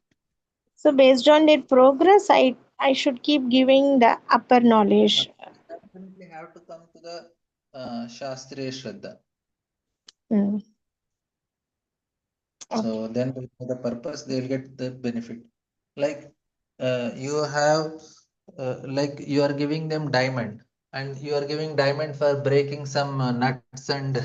So, based on that progress, I should keep giving the upper knowledge. Definitely have to come to the Shastriya Shraddha. Hmm. So then for the purpose, they'll get the benefit. Like you have, like you are giving them diamond, and you are giving diamond for breaking some nuts and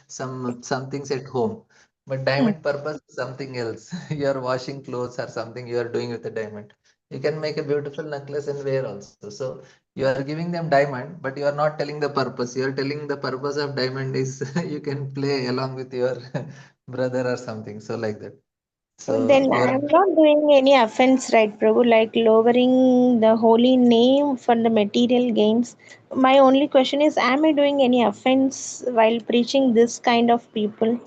some things at home. But Hmm. diamond purpose is something else. You are washing clothes or something you are doing with the diamond. You can make a beautiful necklace and wear also. So you are giving them diamond, but you are not telling the purpose. You are telling the purpose of diamond is you can play along with your brother or something. So like that. So Then you are I'm not doing any offense, right, Prabhu? Like lowering the holy name for the material gains. My only question is, am I doing any offense while preaching this kind of people?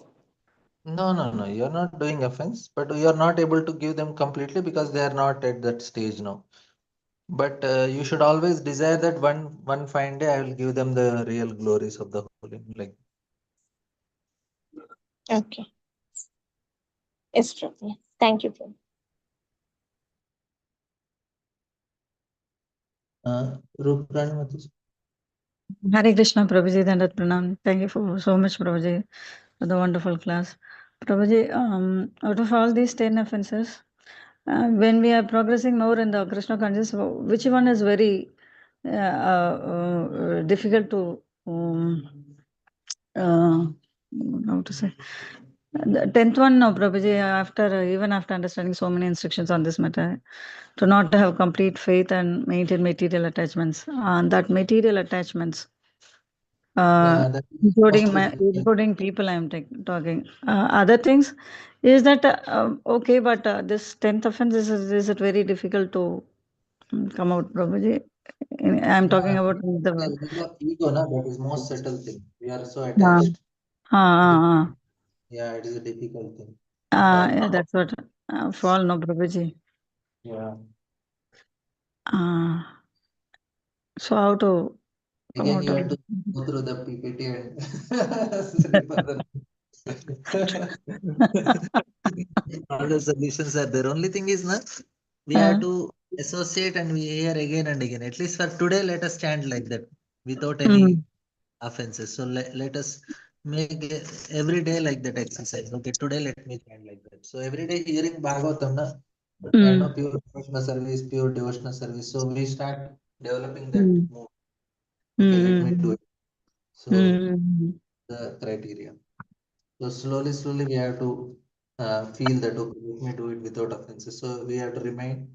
no. You are not doing offense, but you are not able to give them completely because they are not at that stage now. But you should always desire that one fine day I will give them the real glories of the holy. Like Okay. Yes, Prabhu. Thank you, Prabhu. Rupani Mataji. Hare Krishna, Prabhuji, Dandat Pranam. Thank you for so much, Prabhuji, for the wonderful class. Prabhuji, out of all these 10 offenses, when we are progressing more in the Krishna consciousness, which one is very difficult to, uh, how to say? The 10th one, no, Prabhuji, even after understanding so many instructions on this matter, to not have complete faith and maintain material attachments. That material attachments, That is most difficult. including people I'm talking. Other things is that okay, but this 10th offense is it very difficult to come out, Prabhuji? I'm talking about The the. level of ego, na, that is most subtle thing. We are so Uh, attached. uh, Yeah, it is a difficult thing. yeah, that's what. For all, no, Prabhuji. Yeah. Uh, so how to come Again, out you of have to go through the PPT and refer all the solutions are there. Only thing is, na, we have to associate and we hear again and again. At least for today, let us stand like that without any Mm, offenses. So let us make every day like that exercise. Okay, today let me chant like that. So every day hearing Bhagavatam, na, mm, pure devotional service. So we start developing that mm, move. Okay, let me do mm, it. So mm, the criteria. So slowly we have to feel that okay, let me do it without offenses. So we have to remain.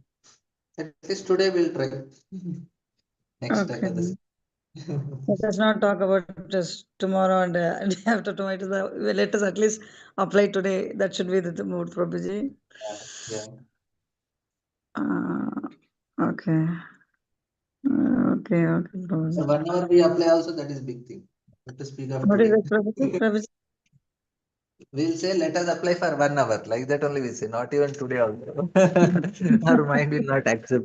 At least today we'll try. Next okay. Ekadasi. Let us not talk about just tomorrow and day after tomorrow. Let us at least apply today. That should be the mood, Prabhuji. Yeah. Uh, okay. Okay, So Prabhuji. whenever we apply also, that is big thing. Let us speak of What is today. it, Prabhuji? Prabhuji? We'll say let us apply for 1 hour. Like that only we say, not even today also. Our mind will not accept.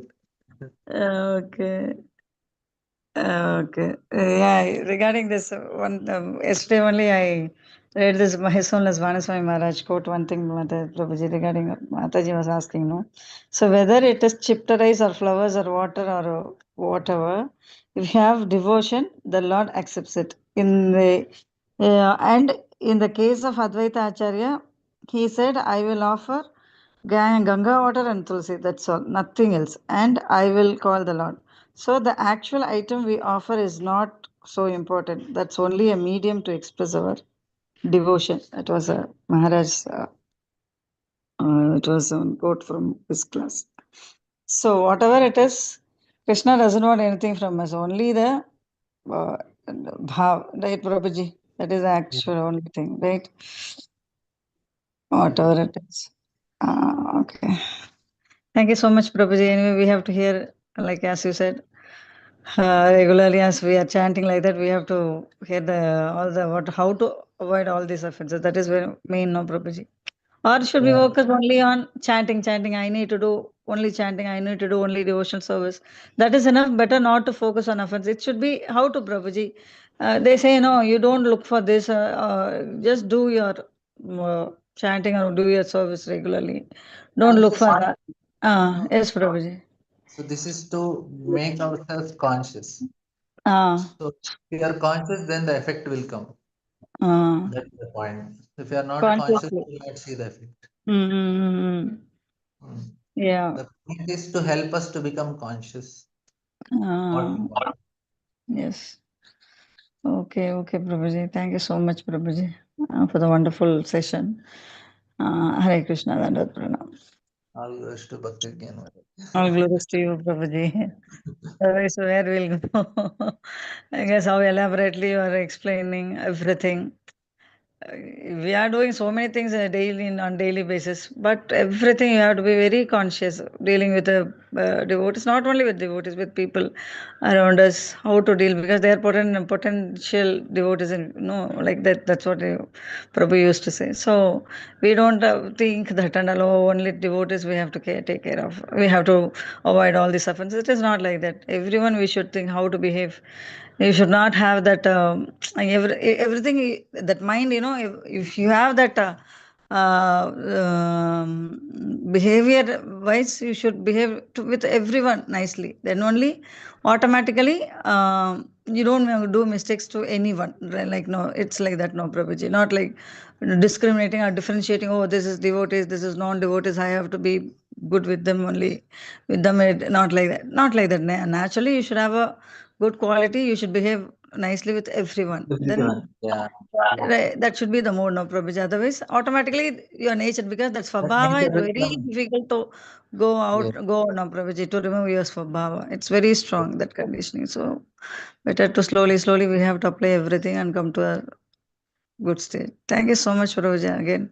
Okay. Okay. Yeah, regarding this one, yesterday only I read this Mahesh Vanaswami Maharaj quote one thing, Prabhuji, regarding Mataji was asking, no? So whether it is chipped rice or flowers or water or whatever, if you have devotion, the Lord accepts it. And in the case of Advaita Acharya, he said, I will offer Ganga water and Tulsi, that's all, nothing else. And I will call the Lord. So the actual item we offer is not so important. That's only a medium to express our devotion. It was a Maharaj's. It was a quote from his class. So whatever it is, Krishna doesn't want anything from us. Only the bhav, right, Prabhuji? That is the actual only thing, right? Whatever it is. Okay. Thank you so much, Prabhuji. Anyway, we have to hear, like as you said, regularly as we are chanting like that, we have to hear how to avoid all these offenses. That is very main, no, Prabhuji. Or should we Yeah. focus only on chanting? I need to do only chanting. I need to do only devotional service. That is enough. Better not to focus on offense. It should be how to, Prabhuji. They say, no, you don't look for this. Just do your chanting or do your service regularly. Don't look for that. Yes, Prabhuji. So this is to make ourselves conscious. Ah, So if you are conscious, then the effect will come. ah, That's the point. If you are not conscious, consciously. you will not see the effect. Mm-hmm. Mm. Yeah. The point is to help us to become conscious. Ah, What- yes. Okay, Prabhuji. Thank you so much, Prabhuji, for the wonderful session. Hare Krishna, Dandavat Pranam. All goes to Bhakti Jnana. All glories to you, Prabhuji. Otherwise, where we'll go? I guess how elaborately you are explaining everything. We are doing so many things daily on daily basis, but everything you have to be very conscious dealing with the devotees, not only with devotees, with people around us, how to deal because they are potential devotees, and like that. That's what Prabhu used to say. So we don't think that and all, only devotees we have to take care of. We have to avoid all these offenses. It is not like that. Everyone we should think how to behave. You should not have that everything that mind. If you have that behavior wise, you should behave with everyone nicely. Then only automatically you don't do mistakes to anyone. Right? Like no, it's like that. No, Prabhuji, not like discriminating or differentiating. Oh, this is devotees, this is non-devotees. I have to be good with them only. With them, not like that. Not like that. Naturally, you should have a good quality. You should behave nicely with everyone. Then Yeah. right, that should be the mode, no, Prabhuji. Otherwise, automatically your nature, because that's That Swabhava, nature it's will very come. difficult to go out, Yes. go on, no, Prabhuji, to remove your Swabhava. It's very strong, that conditioning. So, better to slowly, we have to apply everything and come to a good state. Thank you so much, Prabhuji. Again,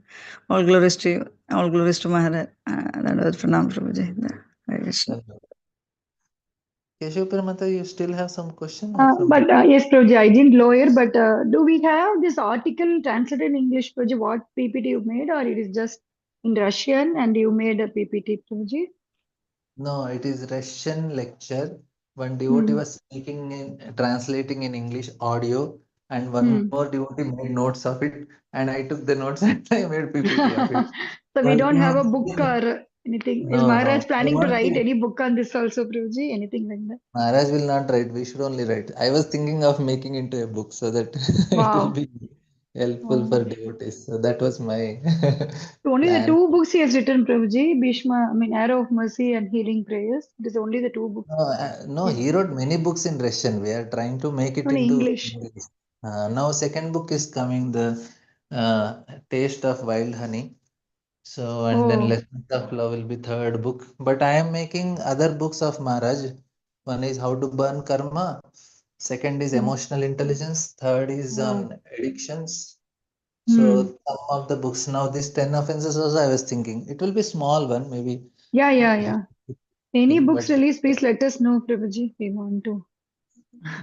all glories to you. All glories to Maharaj. Dandavad Pranam, Prabhuji. Hare Krishna. Keshav Paramata, you still have some question or from But yes, Prabhuji, I didn't lawyer, but do we have this article translated in English, Prabhuji? What PPT you made, or it is just in Russian and you made a PPT, Prabhuji? No, it is Russian lecture. One devotee was speaking in translating in English audio, and one more devotee made notes of it, and I took the notes and I made PPT of it. So we But don't have a you book or anything. Is no, Maharaj no, I planning to want write to. any book on this also, Prabhuji? Anything like that? Maharaj will not write. We should only write. I was thinking of making into a book so that it will Wow. be helpful Wow. for devotees. So that was my So only the plan. two books he has written, Prabhuji, Bhishma, I mean, Arrow of Mercy and Healing Prayers. It is only the two books. No, Yes. he wrote many books in Russian. We are trying to make it Only into English. English. Now, second book is coming, the Taste of Wild Honey. So, and then Oh. Lessons of Love will be third book. But I am making other books of Maharaj. One is How to Burn Karma. Second is Emotional Intelligence. Third is Oh. on addictions. Hmm. So some of the books now, this 10 offenses also I was thinking. It will be small one, maybe. Yeah. Any books But released, please let us know, Prabhuji. We want to.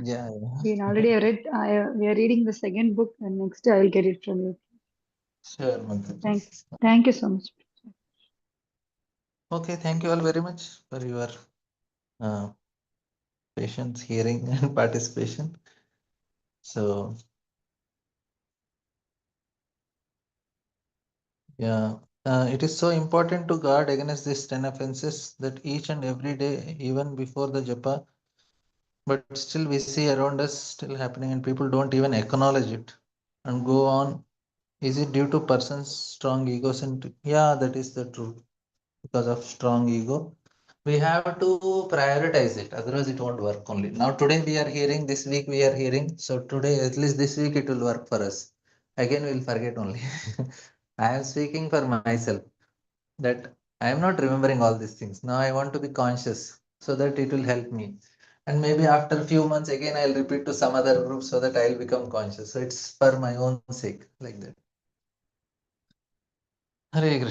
yeah. We already read. We are reading the second book, and next I will get it from you. Sure, Madhuri. Thank you so much. Okay, thank you all very much for your uh, patience, hearing, and participation. So, yeah, it is so important to guard against these 10 offenses that each and every day, even before the japa, but still we see around us still happening, and people don't even acknowledge it and go on. Is it due to person's strong egocentric? Yeah, that is the truth. Because of strong ego, we have to prioritize it, otherwise it won't work only. Now today we are hearing, this week we are hearing, so today at least this week it will work for us. again we'll forget only. I am speaking for myself that I am not remembering all these things. Now I want to be conscious so that it will help me. And maybe after a few months again I'll repeat to some other group so that I'll become conscious. So it's for my own sake, like that. Hare Krishna.